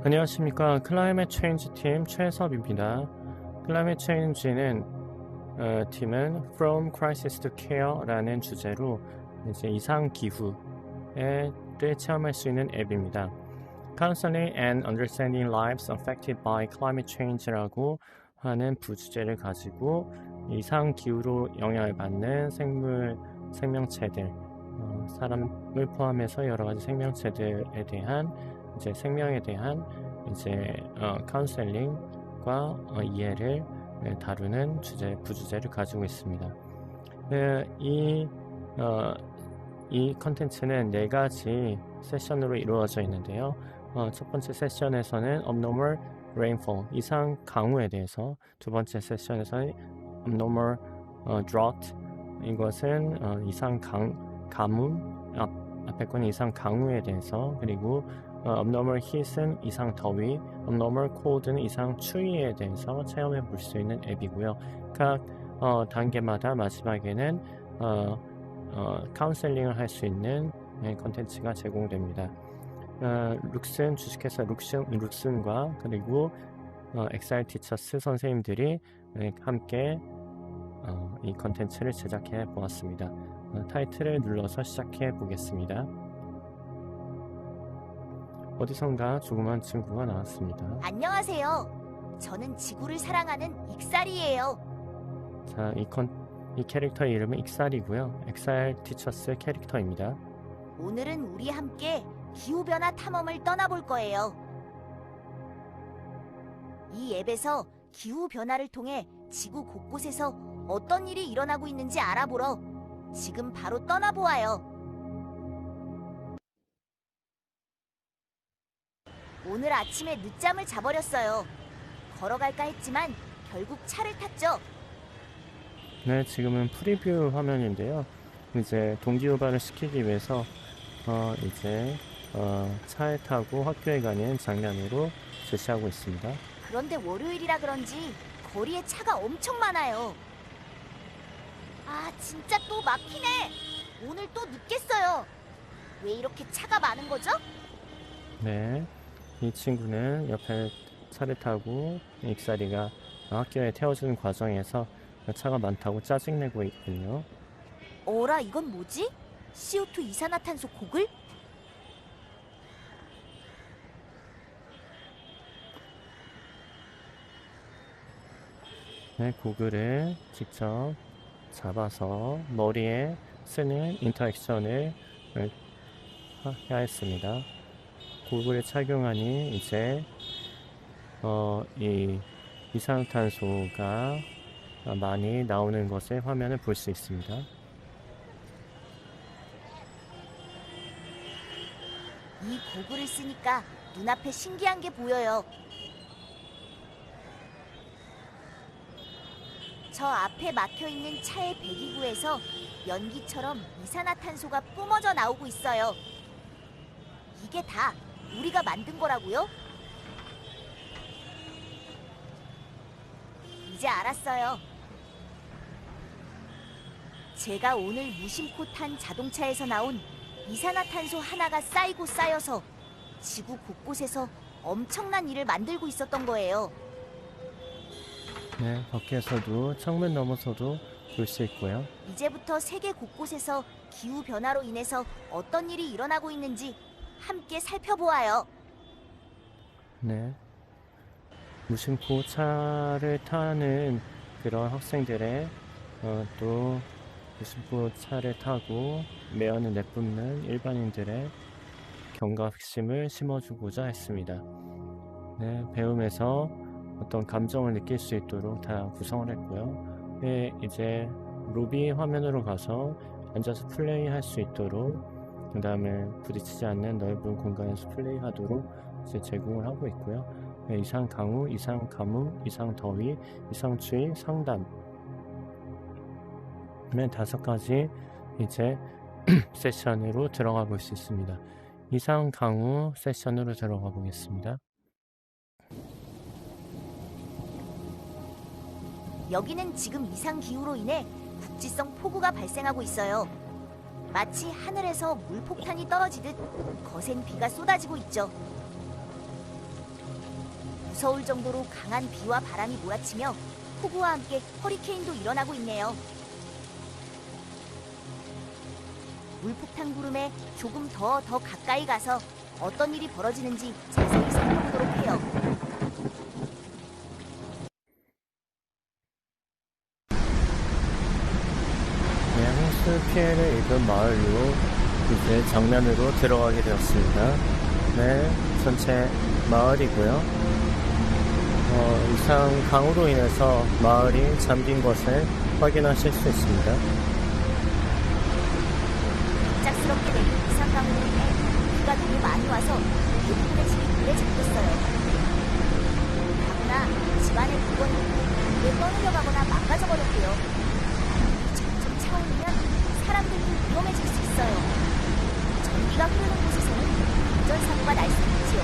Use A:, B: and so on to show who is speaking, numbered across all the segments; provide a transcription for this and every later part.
A: 안녕하십니까. 클라이밋 체인지 팀 최섭입니다. 클라이밋 체인지는 팀은 From Crisis to Care라는 주제로 이제 이상 기후를 체험할 수 있는 앱입니다. Counseling and Understanding Lives Affected by Climate Change라고 하는 부주제를 가지고 이상 기후로 영향을 받는 생명체들, 사람을 포함해서 여러 가지 생명체들에 대한 이제 생명에 대한 이제 카운셀링과 이해를 다루는 부주제를 가지고 있습니다. 이 컨텐츠는 4가지 세션으로 이루어져 있는데요. 첫 번째 세션에서는 Abnormal Rainfall, 이상 강우에 대해서, 두 번째 세션에서는 Abnormal Drought, 이것은 이상 가뭄, 앞에 거는 이상 강우에 대해서, 그리고 Abnormal Heat은 이상 더위, Abnormal Cold는 이상 추위에 대해서 체험해 볼 수 있는 앱이고요. 각 단계마다 마지막에는 카운셀링을 할 수 있는 컨텐츠가 제공됩니다. 룩슨 주식회사 룩슨과 그리고 엑사일 티처스 선생님들이 함께 이 컨텐츠를 제작해 보았습니다. 타이틀을 눌러서 시작해 보겠습니다. 어디선가 조그만 친구가 나왔습니다.
B: 안녕하세요. 저는 지구를 사랑하는 익살이에요.
A: 자, 이 캐릭터 이름은 익살이고요. 엑사일 티처스 캐릭터입니다.
B: 오늘은 우리 함께 기후변화 탐험을 떠나볼 거예요. 이 앱에서 기후변화를 통해 지구 곳곳에서 어떤 일이 일어나고 있는지 알아보러 지금 바로 떠나보아요. 오늘 아침에 늦잠을 자버렸어요. 걸어갈까 했지만 결국 차를 탔죠.
A: 네, 지금은 프리뷰 화면인데요. 이제 동기유발을 시키기 위해서 이제 차에 타고 학교에 가는 장면으로 제시하고 있습니다.
B: 그런데 월요일이라 그런지 거리에 차가 엄청 많아요. 아, 진짜 또 막히네. 오늘 또 늦겠어요. 왜 이렇게 차가 많은 거죠?
A: 네, 이 친구는 옆에 차를 타고 익사리가 학교에 태워주는 과정에서 차가 많다고 짜증내고 있군요.
B: 어라, 이건 뭐지? CO2 이산화탄소 고글?
A: 네, 고글을 직접 잡아서 머리에 쓰는 인터액션을 해야 했습니다. 고글을 착용하니 이제 이 이산화탄소가 많이 나오는 것을 화면을 볼 수 있습니다.
B: 이 고글을 쓰니까 눈앞에 신기한 게 보여요. 저 앞에 막혀있는 차의 배기구에서 연기처럼 이산화탄소가 뿜어져 나오고 있어요. 이게 다 우리가 만든 거라고요? 이제 알았어요. 제가 오늘 무심코 탄 자동차에서 나온 이산화탄소 하나가 쌓이고 쌓여서 지구 곳곳에서 엄청난 일을 만들고 있었던 거예요.
A: 네, 밖에서도 창문 너머서도 볼 수 있고요.
B: 이제부터 세계 곳곳에서 기후변화로 인해서 어떤 일이 일어나고 있는지 함께 살펴보아요.
A: 네, 무심코 차를 타는 그런 학생들의 또 무심코 차를 타고 매연을 내뿜는 일반인들의 경각심을 심어주고자 했습니다. 네, 배움에서 어떤 감정을 느낄 수 있도록 다 구성을 했고요. 네, 이제 로비 화면으로 가서 앉아서 플레이할 수 있도록, 그 다음에 부딪히지 않는 넓은 공간에서 플레이하도록 이제 제공을 하고 있고요. 네, 이상 강우, 이상 가뭄, 이상 더위, 이상 추위, 상담, 5가지 이제 세션으로 들어가 볼 수 있습니다. 이상 강우 세션으로 들어가 보겠습니다.
B: 여기는 지금 이상기후로 인해 국지성 폭우가 발생하고 있어요. 마치 하늘에서 물폭탄이 떨어지듯 거센 비가 쏟아지고 있죠. 무서울 정도로 강한 비와 바람이 몰아치며 폭우와 함께 허리케인도 일어나고 있네요. 물폭탄 구름에 조금 더 가까이 가서 어떤 일이 벌어지는지 자세히 살펴보도록 해요.
A: 네, 홍수 피해를 입은 마을로 이제 정면으로 들어가게 되었습니다. 네, 전체 마을이고요. 이상 강우로 인해서 마을이 잠긴 것을 확인하실 수 있습니다.
B: 갑작스럽게 내린 이상강으로 인해 비가 너무 많이 와서 대부분의 집이 물에 잠겼어요. 다문화 집안의 물건이 물에 떠내려가거나 망가져버렸고요. 점점 차오르면 사람들도 위험해질 수 있어요. 전기가 흐르는 곳에서는 안전사고가 날 수 있지요.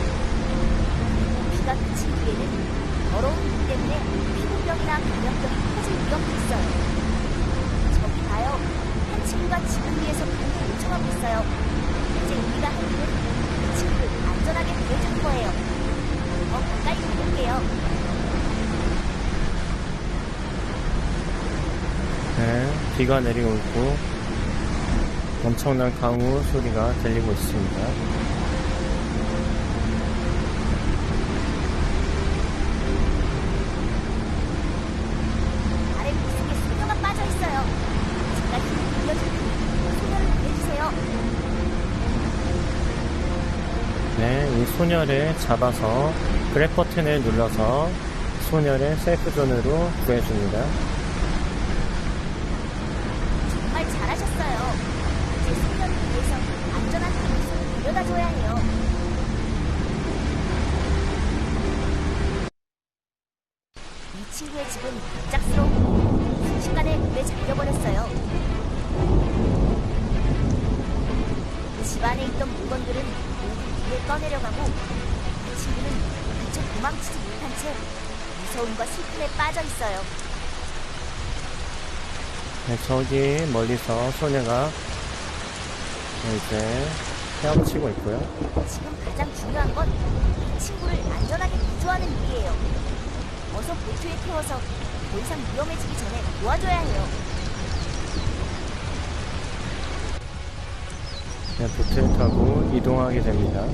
B: 그리고 비가 그친 뒤에는 더러운 물 때문에 피부병이나 감염병이 퍼질 위험도 있어요. 저기 봐요. 한 친구가 지금 위에서 도움을 요청하고 있어요. 이제 우리가 할 일은 그 친구를 안전하게 구해주는 거예요. 더 가까이 가볼게요.
A: 네, 비가 내리고 있고 엄청난 강우 소리가 들리고 있습니다.
B: 아래 물속에 소녀가 빠져 있어요. 제가 힘을 빌려줄 테니 소녀를 구해주세요.
A: 네, 이 소녀를 잡아서 그랩 버튼을 눌러서 소녀를 셀프존으로 구해줍니다.
B: 정말 잘하셨어요. 이제 소녀를 위해서 안전한 곳으로 데려다줘야 해요. 이 친구의 집은 갑작스러운 비로 순식간에 물에 잠겨버렸어요. 집 안에 있던 물건들은 모두 물에 떠내려가고 이 친구는 미처 도망치지 못한 채 무서움과 슬픔에 빠져 있어요.
A: 네, 저기 멀리서 소녀가 이제 헤엄치고 있고요.
B: 지금 가장 중요한 건 이 친구를 안전하게 구조하는 일이에요. 어서 보트에 태워서 더 이상 위험해지기 전에 도와줘야 해요.
A: 네, 보트를 타고 이동하게 됩니다.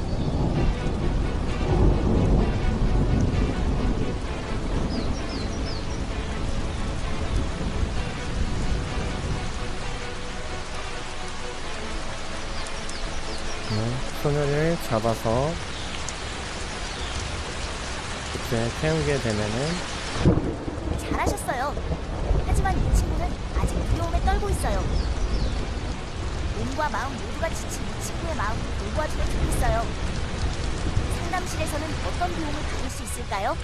A: 네, 소녀를 잡아서 보트에 태우게 되면은
B: 잘하셨어요. 하지만 이 친구는 아직 두려움에 떨고 있어요. 몸과 마음 모두가 지친 이 친구의 마음을 돌보아주면 좋겠어요. 상담실에서는 어떤 도움을 받을 수 있을까요?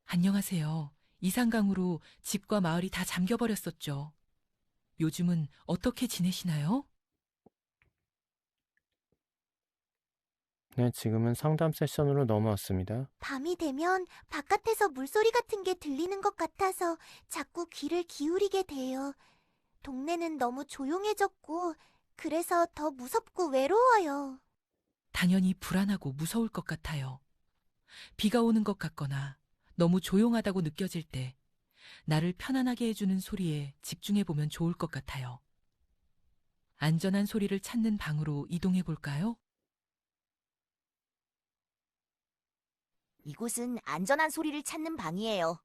C: 안녕하세요. 이산강으로 집과 마을이 다 잠겨버렸었죠. 요즘은 어떻게 지내시나요?
A: 네, 지금은 상담 세션으로 넘어왔습니다.
B: 밤이 되면 바깥에서 물소리 같은 게 들리는 것 같아서 자꾸 귀를 기울이게 돼요. 동네는 너무 조용해졌고 그래서 더 무섭고 외로워요.
C: 당연히 불안하고 무서울 것 같아요. 비가 오는 것 같거나 너무 조용하다고 느껴질 때 나를 편안하게 해주는 소리에 집중해보면 좋을 것 같아요. 안전한 소리를 찾는 방으로 이동해 볼까요?
B: 이곳은 안전한 소리를 찾는 방이에요.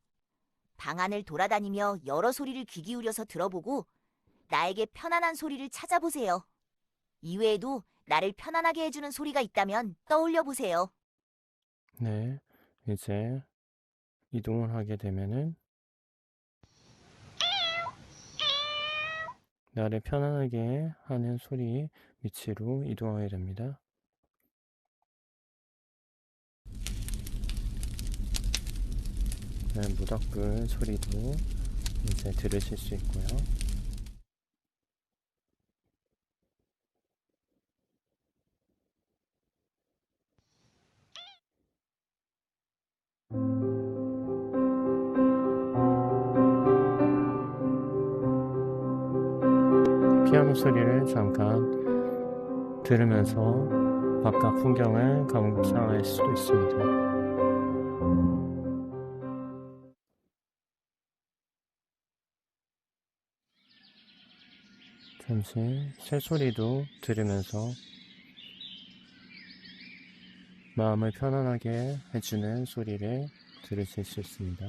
B: 방 안을 돌아다니며 여러 소리를 귀 기울여서 들어보고 나에게 편안한 소리를 찾아보세요. 이외에도 나를 편안하게 해주는 소리가 있다면 떠올려 보세요.
A: 네, 이제 이동을 하게 되면은 나를 편안하게 하는 소리 위치로 이동하게 됩니다. 네, 모닥불 소리도 이제 들으실 수 있고요. 피아노 소리를 잠깐 들으면서 바깥 풍경을 감상할 수도 있습니다. 잠시 새소리도 들으면서 마음을 편안하게 해주는 소리를 들으실 수 있습니다.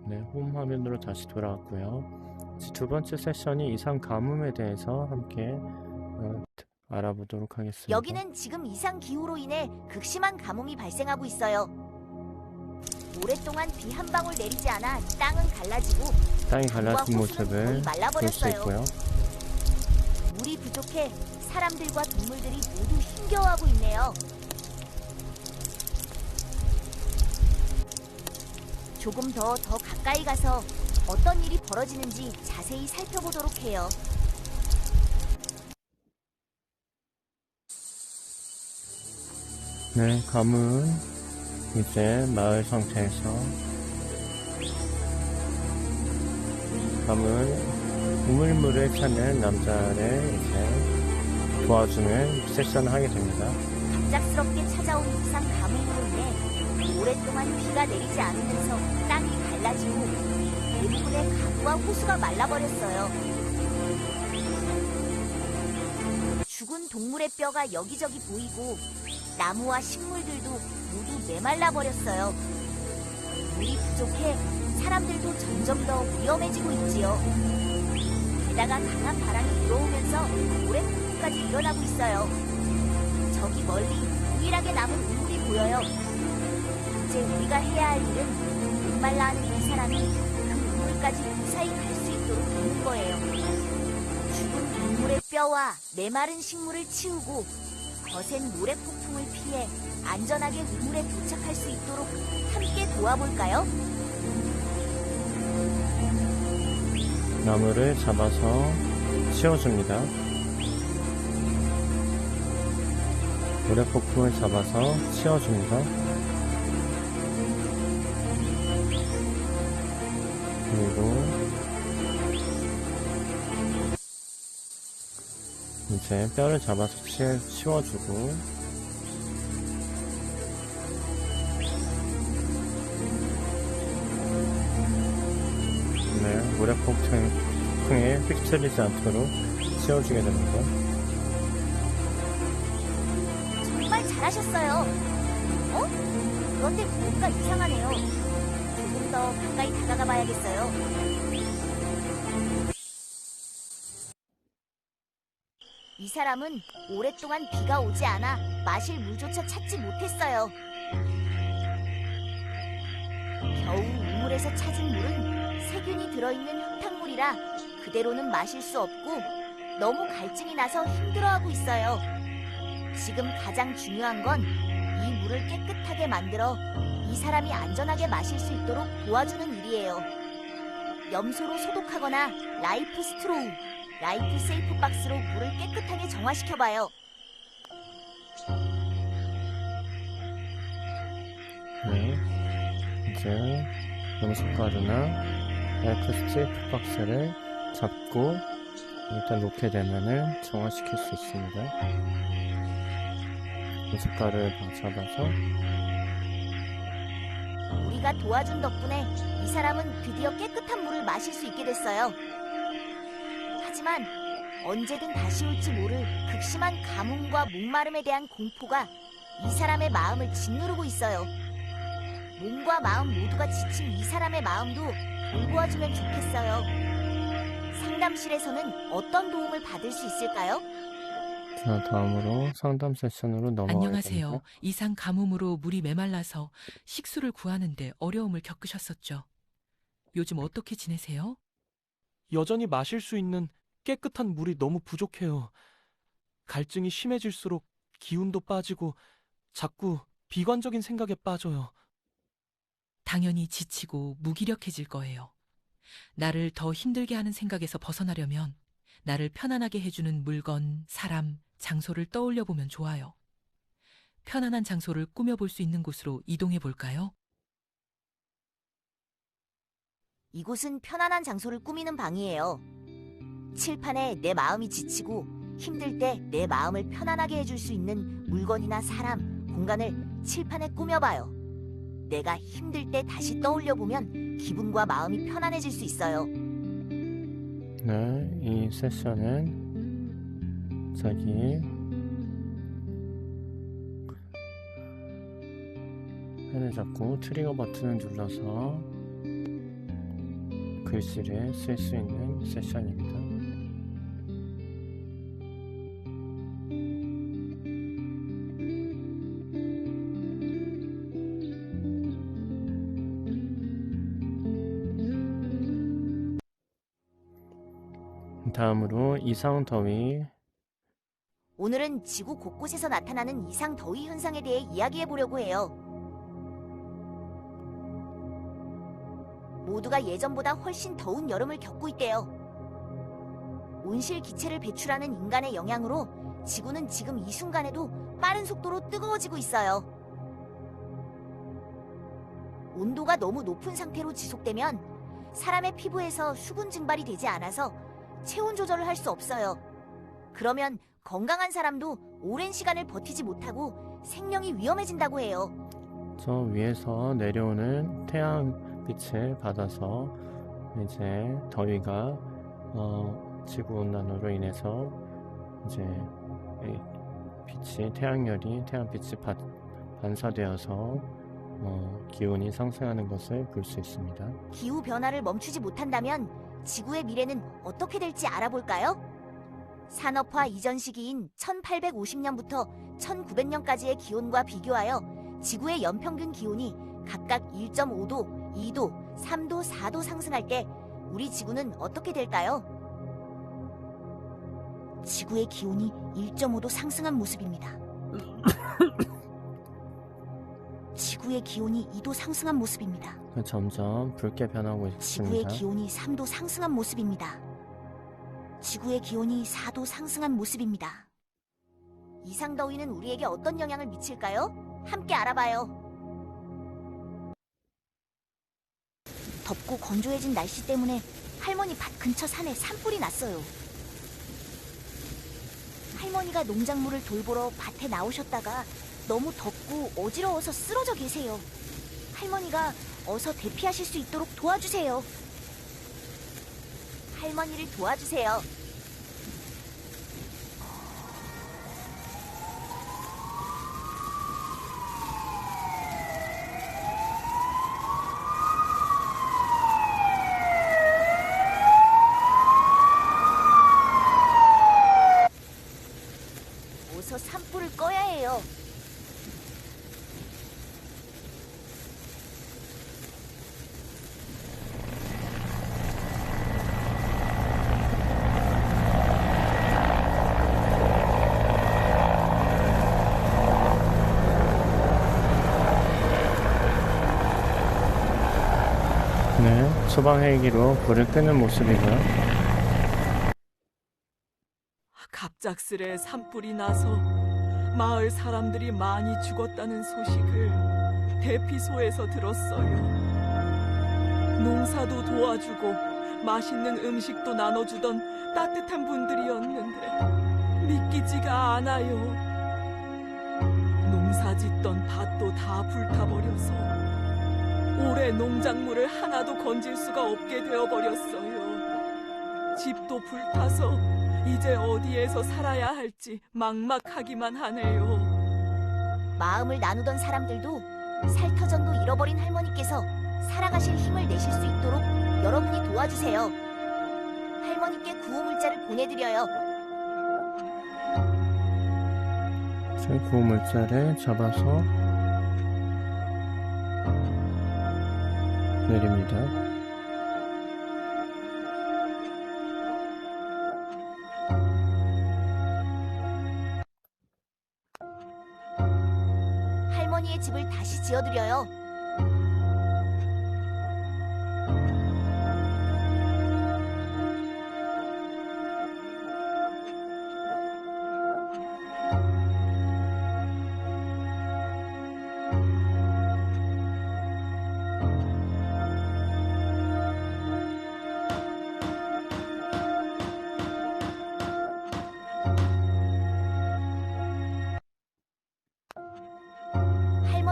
A: 네, 홈 화면으로 다시 돌아왔고요. 두 번째 세션이 이상 가뭄에 대해서 함께 알아보도록 하겠습니다.
B: 여기는 지금 이상 기후로 인해 극심한 가뭄이 발생하고 있어요. 오랫동안 비 한 방울 내리지 않아 땅은 갈라지고
A: 땅이
B: 강과
A: 갈라진
B: 호수는 거의
A: 모습을 볼 수
B: 말라버렸어요.
A: 있고요.
B: 물이 부족해 사람들과 동물들이 모두 힘겨워하고 있네요. 조금 더 가까이 가서 어떤 일이 벌어지는지 자세히 살펴보도록 해요.
A: 네, 가뭄은 이제 마을 상태에서 가뭄은 우물물을 찾는 남자를 이제 도와주는 세션을 하게 됩니다.
B: 갑작스럽게 찾아온 이상 가뭄으로 인해 오랫동안 비가 내리지 않으면서 땅이 갈라지고 대부분의 가구와 호수가 말라버렸어요. 죽은 동물의 뼈가 여기저기 보이고 나무와 식물들도 모두 메말라버렸어요. 물이 부족해 사람들도 점점 더 위험해지고 있지요. 게다가 강한 바람이 불어오면서 모래폭풍까지 일어나고 있어요. 저기 멀리 유일하게 남은 우물이 보여요. 이제 우리가 해야 할 일은 목말라하는 이 사람이 그 우물까지 무사히 갈 수 있도록 돕는 거예요. 죽은 동물의 뼈와 메마른 식물을 치우고 거센 모래폭풍을 피해 안전하게 우물에 도착할 수 있도록 함께 도와볼까요?
A: 나무를 잡아서 치워줍니다. 모래폭풍을 잡아서 치워줍니다. 그리고 이제 뼈를 잡아서 치워주고 네, 모래폭풍에 휩쓸리지 않도록 치워주게 됩니다.
B: 정말 잘하셨어요. 그런데 뭔가 이상하네요. 조금 더 가까이 다가가 봐야겠어요. 이 사람은 오랫동안 비가 오지 않아 마실 물조차 찾지 못했어요. 겨우 우물에서 찾은 물은 세균이 들어있는 흙탕물이라 그대로는 마실 수 없고 너무 갈증이 나서 힘들어하고 있어요. 지금 가장 중요한 건 이 물을 깨끗하게 만들어 이 사람이 안전하게 마실 수 있도록 도와주는 일이에요. 염소로 소독하거나 라이프 스트로우, 라이프 세이프 박스로 물을 깨끗하게 정화시켜봐요.
A: 네, 이제 염소가루나 라이프 스테이프 박스를 잡고 일단 놓게 되면은 정화시킬 수 있습니다. 염소가루를 잡아서
B: 우리가 도와준 덕분에 이 사람은 드디어 깨끗한 물을 마실 수 있게 됐어요. 하지만 언제든 다시 올지 모를 극심한 가뭄과 목마름에 대한 공포가 이 사람의 마음을 짓누르고 있어요. 몸과 마음 모두가 지친 이 사람의 마음도 돌보아주면 좋겠어요. 상담실에서는 어떤 도움을 받을 수 있을까요?
A: 자, 다음으로 상담 세션으로 넘어가게
C: 안녕하세요.
A: 됩니다.
C: 이상 가뭄으로 물이 메말라서 식수를 구하는데 어려움을 겪으셨었죠. 요즘 어떻게 지내세요?
D: 여전히 마실 수 있는 깨끗한 물이 너무 부족해요. 갈증이 심해질수록 기운도 빠지고 자꾸 비관적인 생각에 빠져요.
C: 당연히 지치고 무기력해질 거예요. 나를 더 힘들게 하는 생각에서 벗어나려면 나를 편안하게 해주는 물건, 사람, 장소를 떠올려 보면 좋아요. 편안한 장소를 꾸며볼 수 있는 곳으로 이동해 볼까요?
B: 이곳은 편안한 장소를 꾸미는 방이에요. 칠판에 내 마음이 지치고 힘들 때 내 마음을 편안하게 해줄 수 있는 물건이나 사람, 공간을 칠판에 꾸며봐요. 내가 힘들 때 다시 떠올려 보면 기분과 마음이 편안해질 수 있어요.
A: 네, 이 세션은 자기 펜을 잡고 트리거 버튼을 눌러서 글씨를 쓸 수 있는 세션입니다. 다음으로 이상 더위.
B: 오늘은 지구 곳곳에서 나타나는 이상 더위 현상에 대해 이야기해 보려고 해요. 모두가 예전보다 훨씬 더운 여름을 겪고 있대요. 온실 기체를 배출하는 인간의 영향으로 지구는 지금 이 순간에도 빠른 속도로 뜨거워지고 있어요. 온도가 너무 높은 상태로 지속되면 사람의 피부에서 수분 증발이 되지 않아서 체온 조절을 할 수 없어요. 그러면 건강한 사람도 오랜 시간을 버티지 못하고 생명이 위험해진다고 해요.
A: 저 위에서 내려오는 태양빛을 받아서 이제 더위가 지구온난화로 인해서 이제 이 빛이 태양빛이 반사되어서 기온이 상승하는 것을 볼 수 있습니다.
B: 기후 변화를 멈추지 못한다면 지구의 미래는 어떻게 될지 알아볼까요? 산업화 이전 시기인 1850년부터 1900년까지의 기온과 비교하여 지구의 연평균 기온이 각각 1.5도, 2도, 3도, 4도 상승할 때 우리 지구는 어떻게 될까요? 지구의 기온이 1.5도 상승한 모습입니다. 지구의 기온이 2도 상승한 모습입니다.
A: 점점 붉게 변하고
B: 지구의
A: 있습니다.
B: 기온이 3도 상승한 모습입니다. 지구의 기온이 4도 상승한 모습입니다. 이상더위는 우리에게 어떤 영향을 미칠까요? 함께 알아봐요. 덥고 건조해진 날씨 때문에 할머니 밭 근처 산에 산불이 났어요. 할머니가 농작물을 돌보러 밭에 나오셨다가 너무 덥고 어지러워서 쓰러져 계세요. 할머니가 어서 대피하실 수 있도록 도와주세요. 할머니를 도와주세요. 어서 산불을 꺼야 해요.
A: 네, 소방 헬기로 불을 끄는 모습이고요.
C: 갑작스레 산불이 나서 마을 사람들이 많이 죽었다는 소식을 대피소에서 들었어요. 농사도 도와주고 맛있는 음식도 나눠주던 따뜻한 분들이었는데 믿기지가 않아요. 농사 짓던 밭도 다 불타버려서 올해 농작물을 하나도 건질 수가 없게 되어버렸어요. 집도 불타서 이제 어디에서 살아야 할지 막막하기만 하네요.
B: 마음을 나누던 사람들도 살터전도 잃어버린 할머니께서 살아가실 힘을 내실 수 있도록 여러분이 도와주세요. 할머니께 구호물자를 보내드려요.
A: 제 구호물자를 잡아서 내립니다.
B: 할머니의 집을 다시 지어드려요.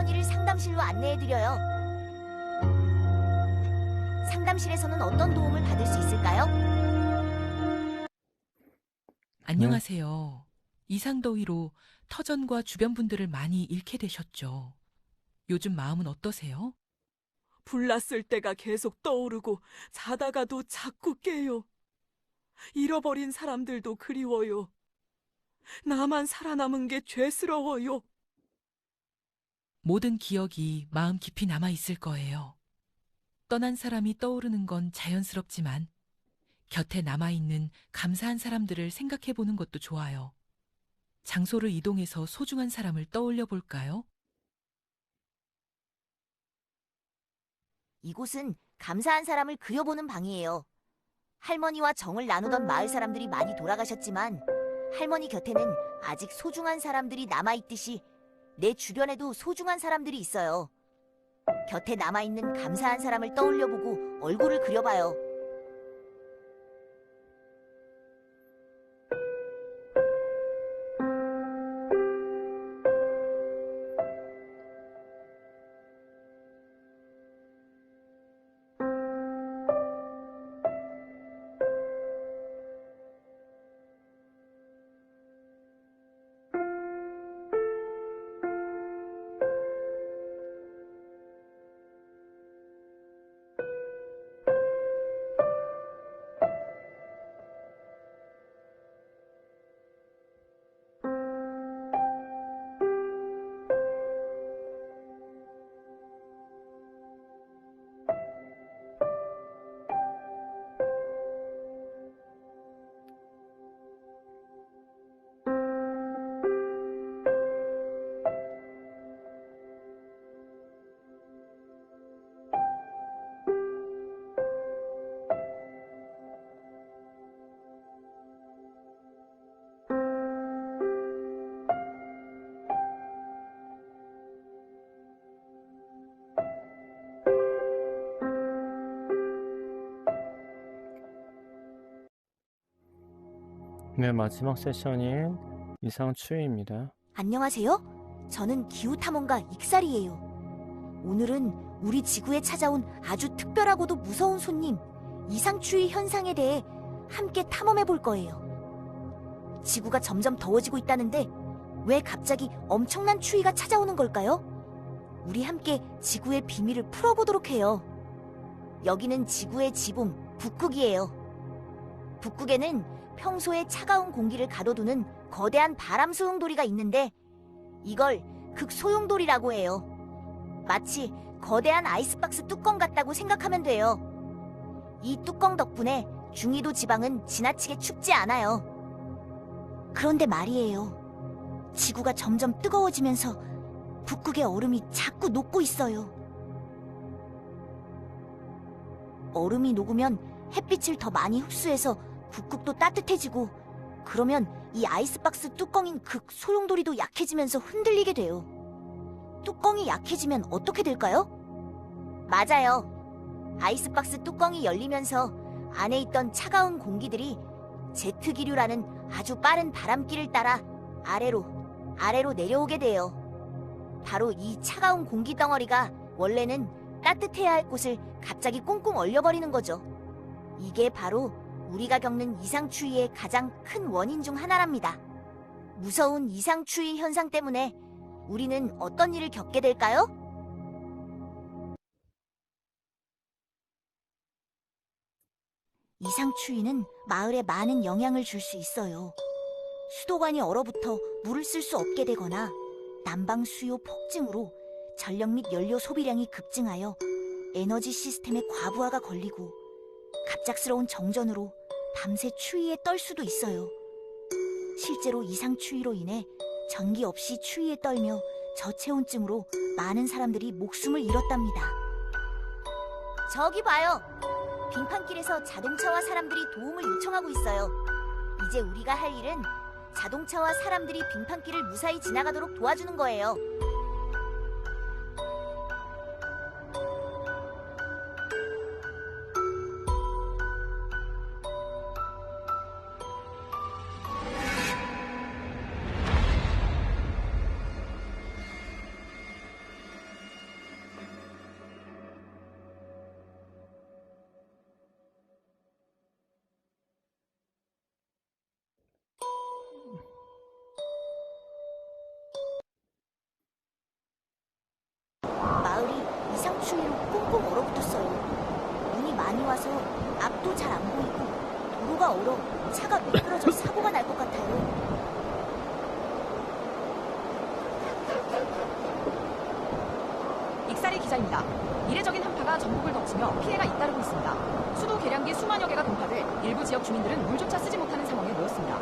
B: 할머니를 상담실로 안내해드려요. 상담실에서는 어떤 도움을 받을 수 있을까요?
C: 안녕하세요. 이상더위로 터전과 주변 분들을 많이 잃게 되셨죠. 요즘 마음은 어떠세요?
E: 불났을 때가 계속 떠오르고 자다가도 자꾸 깨요. 잃어버린 사람들도 그리워요. 나만 살아남은 게 죄스러워요.
C: 모든 기억이 마음 깊이 남아 있을 거예요. 떠난 사람이 떠오르는 건 자연스럽지만 곁에 남아있는 감사한 사람들을 생각해 보는 것도 좋아요. 장소를 이동해서 소중한 사람을 떠올려 볼까요?
B: 이곳은 감사한 사람을 그려보는 방이에요. 할머니와 정을 나누던 마을 사람들이 많이 돌아가셨지만 할머니 곁에는 아직 소중한 사람들이 남아있듯이 내 주변에도 소중한 사람들이 있어요. 곁에 남아있는 감사한 사람을 떠올려보고 얼굴을 그려봐요.
A: 네, 마지막 세션인 이상추위입니다.
B: 안녕하세요. 저는 기후탐험가 익살이에요. 오늘은 우리 지구에 찾아온 아주 특별하고도 무서운 손님, 이상추위 현상에 대해 함께 탐험해 볼 거예요. 지구가 점점 더워지고 있다는데 왜 갑자기 엄청난 추위가 찾아오는 걸까요? 우리 함께 지구의 비밀을 풀어보도록 해요. 여기는 지구의 지붕, 북극이에요. 북극에는 평소에 차가운 공기를 가둬두는 거대한 바람 소용돌이가 있는데 이걸 극소용돌이라고 해요. 마치 거대한 아이스박스 뚜껑 같다고 생각하면 돼요. 이 뚜껑 덕분에 중위도 지방은 지나치게 춥지 않아요. 그런데 말이에요. 지구가 점점 뜨거워지면서 북극의 얼음이 자꾸 녹고 있어요. 얼음이 녹으면 햇빛을 더 많이 흡수해서 북극도 따뜻해지고 그러면 이 아이스박스 뚜껑인 극소용돌이도 약해지면서 흔들리게 돼요. 뚜껑이 약해지면 어떻게 될까요? 맞아요. 아이스박스 뚜껑이 열리면서 안에 있던 차가운 공기들이 제트기류라는 아주 빠른 바람길을 따라 아래로 내려오게 돼요. 바로 이 차가운 공기 덩어리가 원래는 따뜻해야 할 곳을 갑자기 꽁꽁 얼려버리는 거죠. 이게 바로 우리가 겪는 이상추위의 가장 큰 원인 중 하나랍니다. 무서운 이상추위 현상 때문에 우리는 어떤 일을 겪게 될까요? 이상추위는 마을에 많은 영향을 줄 수 있어요. 수도관이 얼어붙어 물을 쓸 수 없게 되거나 난방 수요 폭증으로 전력 및 연료 소비량이 급증하여 에너지 시스템의 과부하가 걸리고 갑작스러운 정전으로 밤새 추위에 떨 수도 있어요. 실제로 이상추위로 인해 전기 없이 추위에 떨며 저체온증으로 많은 사람들이 목숨을 잃었답니다. 저기 봐요. 빙판길에서 자동차와 사람들이 도움을 요청하고 있어요. 이제 우리가 할 일은 자동차와 사람들이 빙판길을 무사히 지나가도록 도와주는 거예요. 많이 와서 앞도 잘 안 보이고 도로가 얼어 차가 미끄러져 사고가 날 것 같아요.
F: 익사리 기자입니다. 이례적인 한파가 전국을 덮치며 피해가 잇따르고 있습니다. 수도 계량기 수만여 개가 동파돼 일부 지역 주민들은 물조차 쓰지 못하는 상황에 놓였습니다.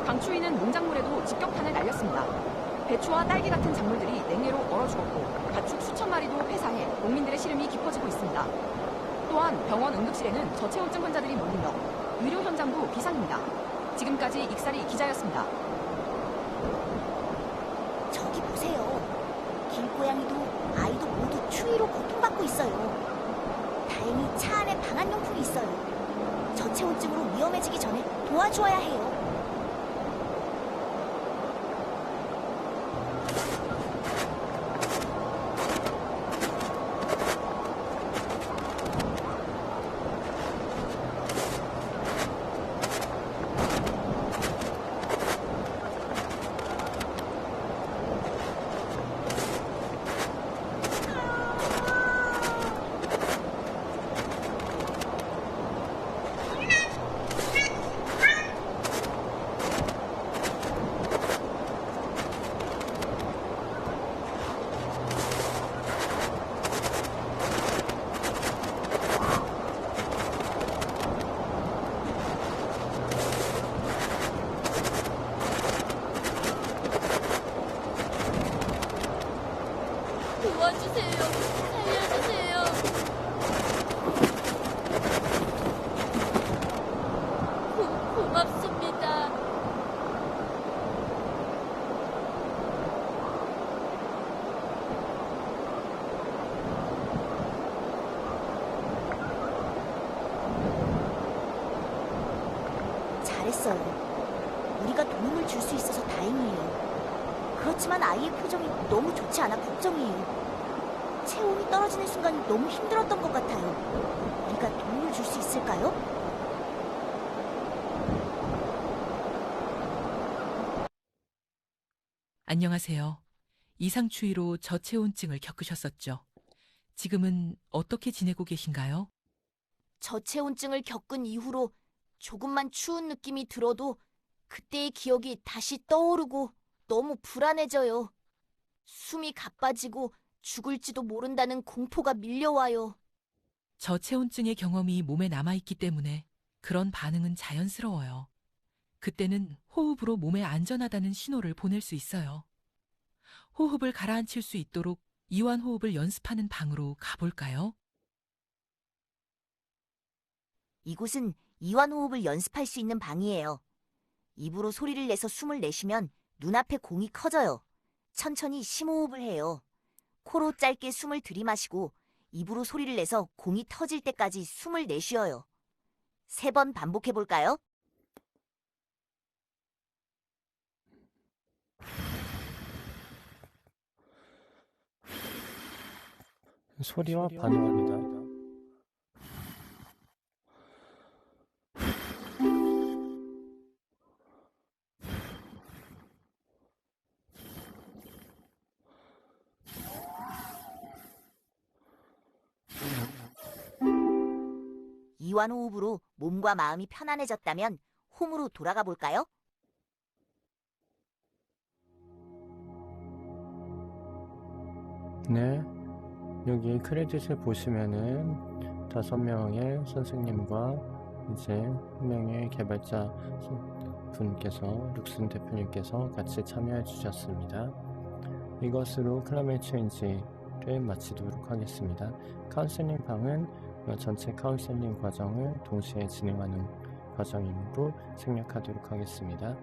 F: 강추위는 농작물에도 직격탄을 날렸습니다. 배추와 딸기 같은 작물들이 냉해로 얼어 죽었고 가축 수천 마리도 폐사해 농민들의 시름이 깊어지고 있습니다. 또한 병원 응급실에는 저체온증 환자들이 몰리며 의료 현장도 비상입니다. 지금까지 익사리 기자였습니다.
B: 저기 보세요. 길고양이도 아이도 모두 추위로 고통받고 있어요. 다행히 차 안에 방한용품이 있어요. 저체온증으로 위험해지기 전에 도와주어야 해요. 도와주세요. 살려주세요. 고맙습니다. 잘했어요. 우리가 도움을 줄 수 있어서 다행이에요. 그렇지만 아이의 표정이 너무 좋지 않아 걱정이에요. 체온이 떨어지는 순간 너무 힘들었던 것 같아요. 우리가 도움을 줄 수 있을까요?
C: 안녕하세요. 이상추위로 저체온증을 겪으셨었죠. 지금은 어떻게 지내고 계신가요?
B: 저체온증을 겪은 이후로 조금만 추운 느낌이 들어도 그때의 기억이 다시 떠오르고 너무 불안해져요. 숨이 가빠지고 죽을지도 모른다는 공포가 밀려와요.
C: 저체온증의 경험이 몸에 남아있기 때문에 그런 반응은 자연스러워요. 그때는 호흡으로 몸에 안전하다는 신호를 보낼 수 있어요. 호흡을 가라앉힐 수 있도록 이완 호흡을 연습하는 방으로 가볼까요?
B: 이곳은 이완 호흡을 연습할 수 있는 방이에요. 입으로 소리를 내서 숨을 내쉬면 눈앞에 공이 커져요. 천천히 심호흡을 해요. 코로 짧게 숨을 들이마시고 입으로 소리를 내서 공이 터질 때까지 숨을 내쉬어요. 3번 반복해볼까요?
A: 소리와 반응합니다.
B: 이완 호흡으로 몸과 마음이 편안해졌다면 홈으로 돌아가 볼까요?
A: 네, 여기 크레딧을 보시면은 5명의 선생님과 이제 1명의 개발자 분께서 룩슨 대표님께서 같이 참여해 주셨습니다. 이것으로 클라이밋 체인지를 마치도록 하겠습니다. 카운셀링 방은 전체 카운셀링 과정을 동시에 진행하는 과정이므로 생략하도록 하겠습니다.